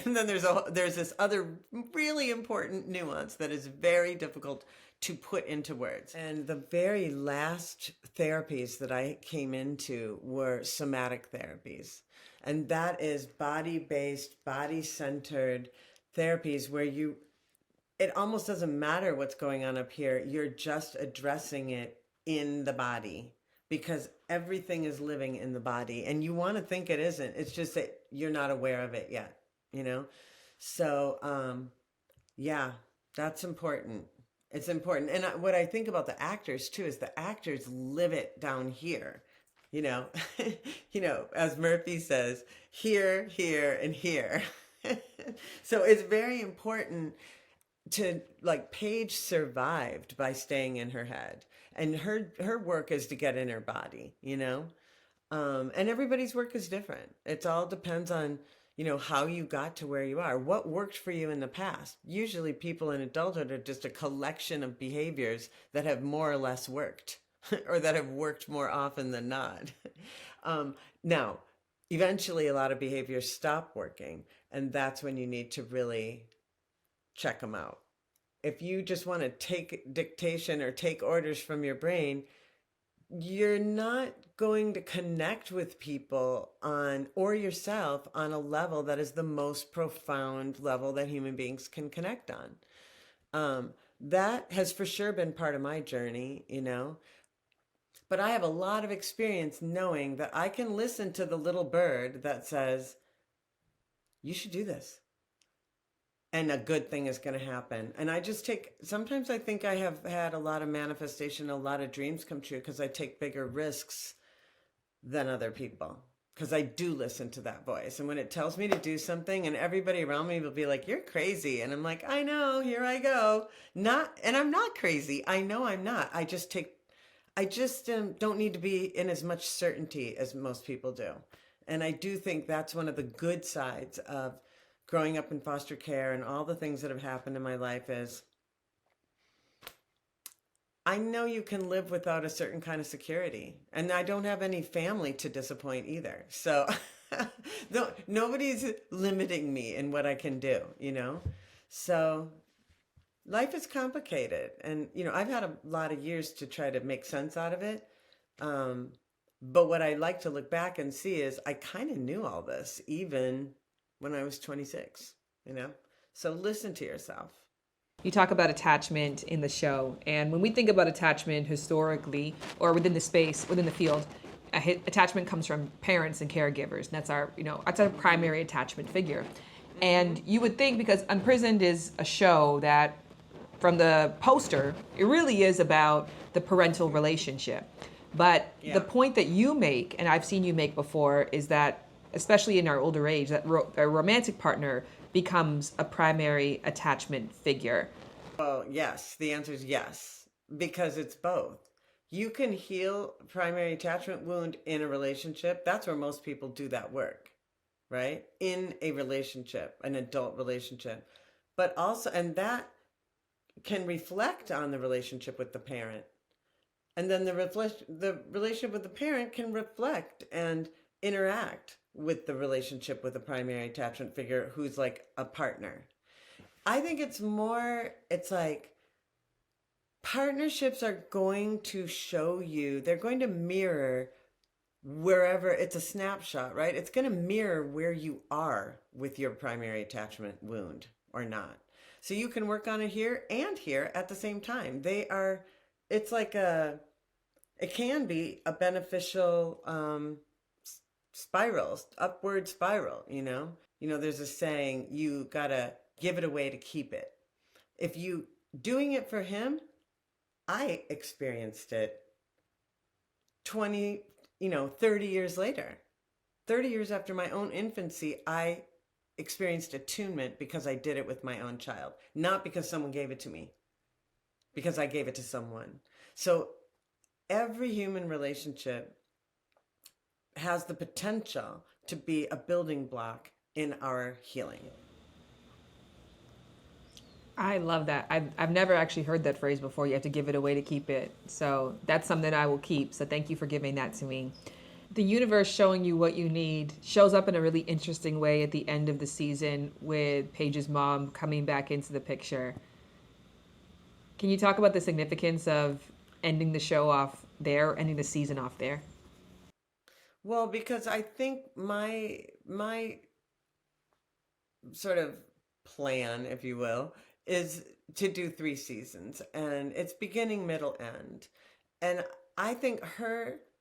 And then there's this other really important nuance that is very difficult to put into words. And the very last therapies that I came into were somatic therapies. And that is body-based, body-centered therapies where it almost doesn't matter what's going on up here. You're just addressing it in the body, because everything is living in the body, and you want to think it isn't. It's just that you're not aware of it yet, So, yeah, that's important. It's important. And what I think about the actors too is the actors live it down here, as Murphy says, here, and here. So it's very important. like Paige survived by staying in her head, and her work is to get in her body, you know. And everybody's work is different. It all depends on, you know, how you got to where you are, what worked for you in the past. Usually people in adulthood are just a collection of behaviors that have more or less worked or that have worked more often than not. Now, eventually a lot of behaviors stop working, and that's when you need to really check them out. If you just want to take dictation or take orders from your brain, you're not going to connect with people on, or yourself on, a level that is the most profound level that human beings can connect on. That has for sure been part of my journey, you know. But I have a lot of experience knowing that I can listen to the little bird that says, you should do this, and a good thing is going to happen. And I just sometimes I think I have had a lot of manifestation, a lot of dreams come true because I take bigger risks than other people. Because I do listen to that voice. And when it tells me to do something, and everybody around me will be like, you're crazy. And I'm like, I know, here I go. And I'm not crazy. I know I'm not. I just don't need to be in as much certainty as most people do. And I do think that's one of the good sides of growing up in foster care and all the things that have happened in my life is I know you can live without a certain kind of security, and I don't have any family to disappoint either. So nobody's limiting me in what I can do, you know? So life is complicated, and, you know, I've had a lot of years to try to make sense out of it. But what I like to look back and see is I kind of knew all this, even when I was 26, you know? So listen to yourself. You talk about attachment in the show, and when we think about attachment historically or within the space, within the field, attachment comes from parents and caregivers, and that's our primary attachment figure. And you would think, because Unprisoned is a show that, from the poster, it really is about the parental relationship. But the point that you make, and I've seen you make before, is that, especially in our older age, that a romantic partner becomes a primary attachment figure. Well, yes. The answer is yes, because it's both. You can heal primary attachment wound in a relationship. That's where most people do that work, right? In a relationship, an adult relationship. But also, and that can reflect on the relationship with the parent. And then the relationship with the parent can reflect and interact with the relationship with a primary attachment figure who's like a partner. I think it's like partnerships are going to show you, they're going to mirror wherever, it's a snapshot, right? It's going to mirror where you are with your primary attachment wound or not. So you can work on it here and here at the same time. It's like it can be a beneficial upward spiral, you know? You know, there's a saying, you gotta give it away to keep it. If you doing it for him, I experienced it 30 years later. 30 years after my own infancy, I experienced attunement because I did it with my own child, not because someone gave it to me, because I gave it to someone. So every human relationship has the potential to be a building block in our healing. I love that. I've never actually heard that phrase before. You have to give it away to keep it. So that's something I will keep. So thank you for giving that to me. The universe showing you what you need shows up in a really interesting way at the end of the season with Paige's mom coming back into the picture. Can you talk about the significance of ending the show off there, ending the season off there? Well, because I think my sort of plan, if you will, is to do 3 seasons, and it's beginning, middle, end. And I think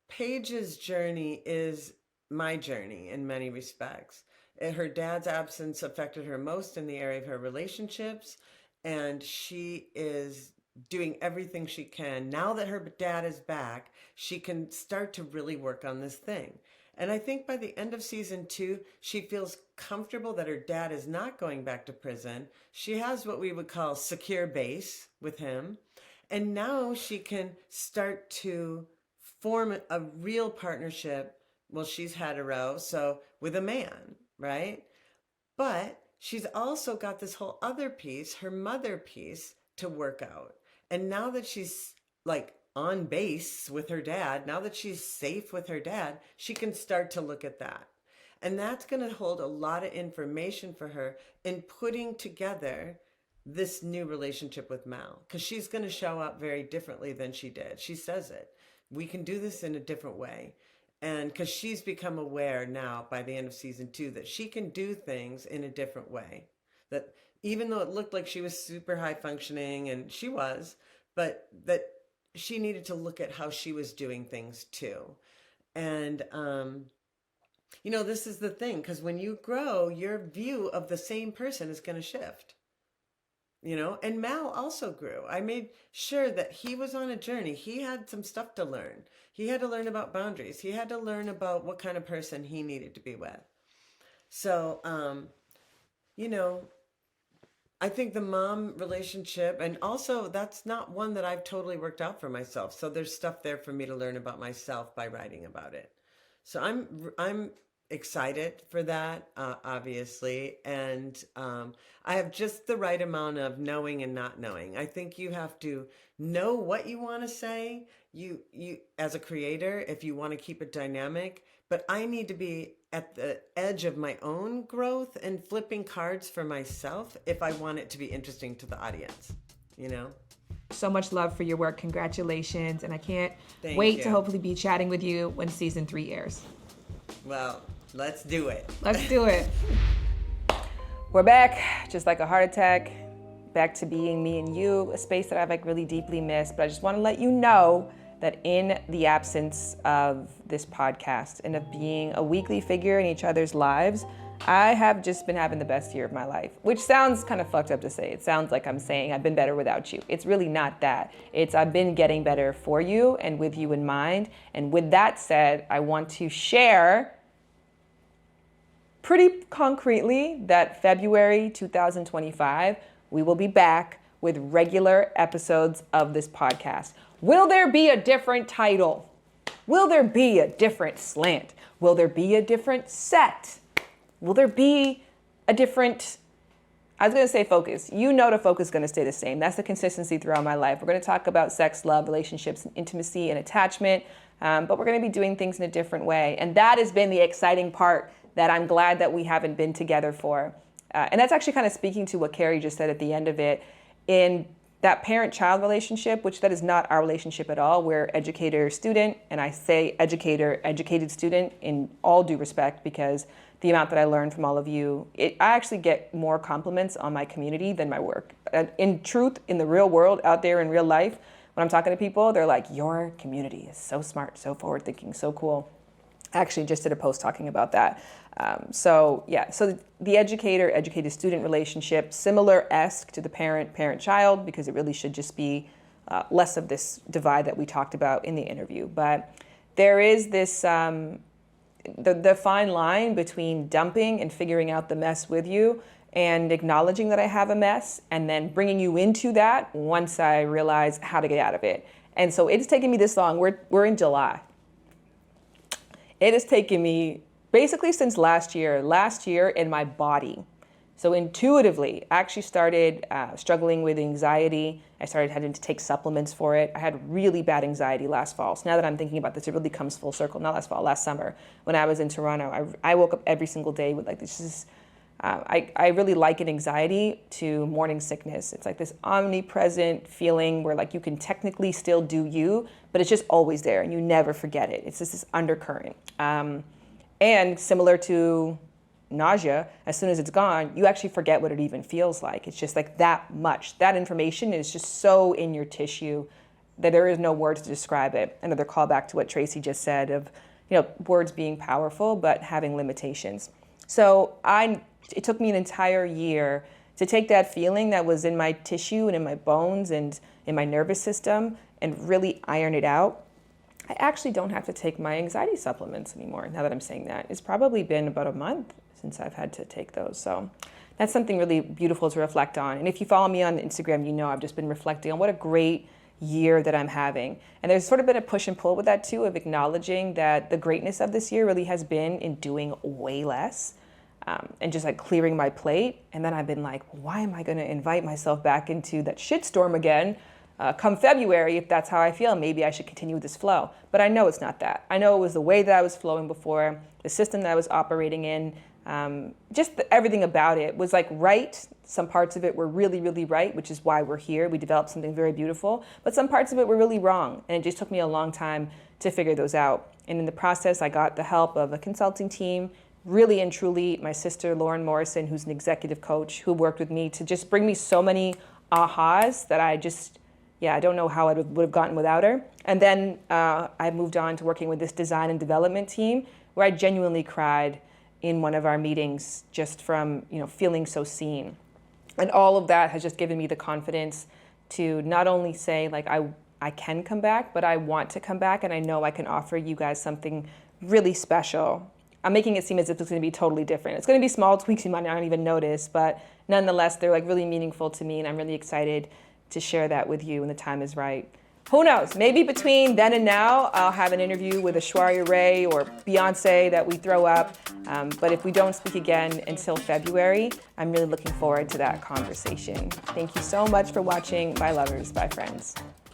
Paige's journey is my journey in many respects. Her dad's absence affected her most in the area of her relationships, and she is doing everything she can. Now that her dad is back, she can start to really work on this thing. And I think by the end of season 2, she feels comfortable that her dad is not going back to prison. She has what we would call secure base with him. And now she can start to form a real partnership. Well, she's hetero, so with a man, right? But she's also got this whole other piece, her mother piece, to work out. And now that she's like on base with her dad, now that she's safe with her dad, she can start to look at that. And that's going to hold a lot of information for her in putting together this new relationship with Mal, because she's going to show up very differently than she did. She says it. We can do this in a different way. And because she's become aware now by the end of season 2 that she can do things in a different way. That even though it looked like she was super high functioning, and she was, but that she needed to look at how she was doing things too. And, this is the thing, because when you grow, your view of the same person is going to shift. And Mal also grew. I made sure that he was on a journey. He had some stuff to learn. He had to learn about boundaries. He had to learn about what kind of person he needed to be with. So, I think the mom relationship, and also that's not one that I've totally worked out for myself. So there's stuff there for me to learn about myself by writing about it. So I'm excited for that, obviously. And I have just the right amount of knowing and not knowing. I think you have to know what you want to say, you as a creator, if you want to keep it dynamic. But I need to be at the edge of my own growth and flipping cards for myself if I want it to be interesting to the audience, So much love for your work. Congratulations. And I can't Thank wait you. to hopefully be chatting with you when season 3 airs. Well, let's do it. Let's do it. We're back, just like a heart attack, back to being me and you, a space that I've really deeply missed. But I just want to let you know that in the absence of this podcast and of being a weekly figure in each other's lives, I have just been having the best year of my life, which sounds kind of fucked up to say. It sounds like I'm saying I've been better without you. It's really not that. It's I've been getting better for you and with you in mind. And with that said, I want to share pretty concretely that February 2025, we will be back with regular episodes of this podcast. Will there be a different title? Will there be a different slant? Will there be a different set? Will there be a different, I was going to say focus. The focus is going to stay the same. That's the consistency throughout my life. We're going to talk about sex, love, relationships, and intimacy and attachment, but we're going to be doing things in a different way. And that has been the exciting part that I'm glad that we haven't been together for. And that's actually kind of speaking to what Kerry just said at the end of it. In that parent-child relationship, which that is not our relationship at all. We're educator-student, and I say educated student in all due respect because the amount that I learned from all of you, I actually get more compliments on my community than my work. In truth, in the real world, out there in real life, when I'm talking to people, they're like, your community is so smart, so forward-thinking, so cool. I actually just did a post talking about that. So the educated student relationship, similar-esque to the parent-child, because it really should just be less of this divide that we talked about in the interview. But there is this, the fine line between dumping and figuring out the mess with you and acknowledging that I have a mess and then bringing you into that once I realize how to get out of it. And so it's taken me this long. We're in July. It has taken me basically since last year in my body. So intuitively, I actually started struggling with anxiety. I started having to take supplements for it. I had really bad anxiety last fall. So now that I'm thinking about this, it really comes full circle. Not last fall, last summer, when I was in Toronto. I woke up every single day with like this. I really liken anxiety to morning sickness. It's like this omnipresent feeling where like you can technically still do you, but it's just always there and you never forget it. It's just this undercurrent. And similar to nausea, as soon as it's gone, you actually forget what it even feels like. It's just like that much. That information is just so in your tissue that there is no words to describe it. Another callback to what Tracy just said of, words being powerful, but having limitations. So it took me an entire year to take that feeling that was in my tissue and in my bones and in my nervous system and really iron it out. I actually don't have to take my anxiety supplements anymore. Now that I'm saying that, it's probably been about a month since I've had to take those. So that's something really beautiful to reflect on. And if you follow me on Instagram, you know I've just been reflecting on what a great year that I'm having. And there's sort of been a push and pull with that too, of acknowledging that the greatness of this year really has been in doing way less and just like clearing my plate. And then I've been like, why am I going to invite myself back into that shitstorm again come February if that's how I feel? Maybe I should continue with this flow. But I know it's not that. I know it was the way that I was flowing before, the system that I was operating in, everything about it was like right. Some parts of it were really, really right, which is why we're here. We developed something very beautiful, but some parts of it were really wrong. And it just took me a long time to figure those out. And in the process, I got the help of a consulting team, really and truly my sister, Lauren Morrison, who's an executive coach who worked with me to just bring me so many ahas that I don't know how I would have gotten without her. And then I moved on to working with this design and development team where I genuinely cried in one of our meetings just from feeling so seen. And all of that has just given me the confidence to not only say like I can come back, but I want to come back, and I know I can offer you guys something really special. I'm making it seem as if it's going to be totally different. It's going to be small tweaks you might not even notice, but nonetheless, they're like really meaningful to me, and I'm really excited to share that with you when the time is right. Who knows? Maybe between then and now, I'll have an interview with Aishwarya Rai or Beyonce that we throw up. But if we don't speak again until February, I'm really looking forward to that conversation. Thank you so much for watching. Bye, lovers. Bye, friends.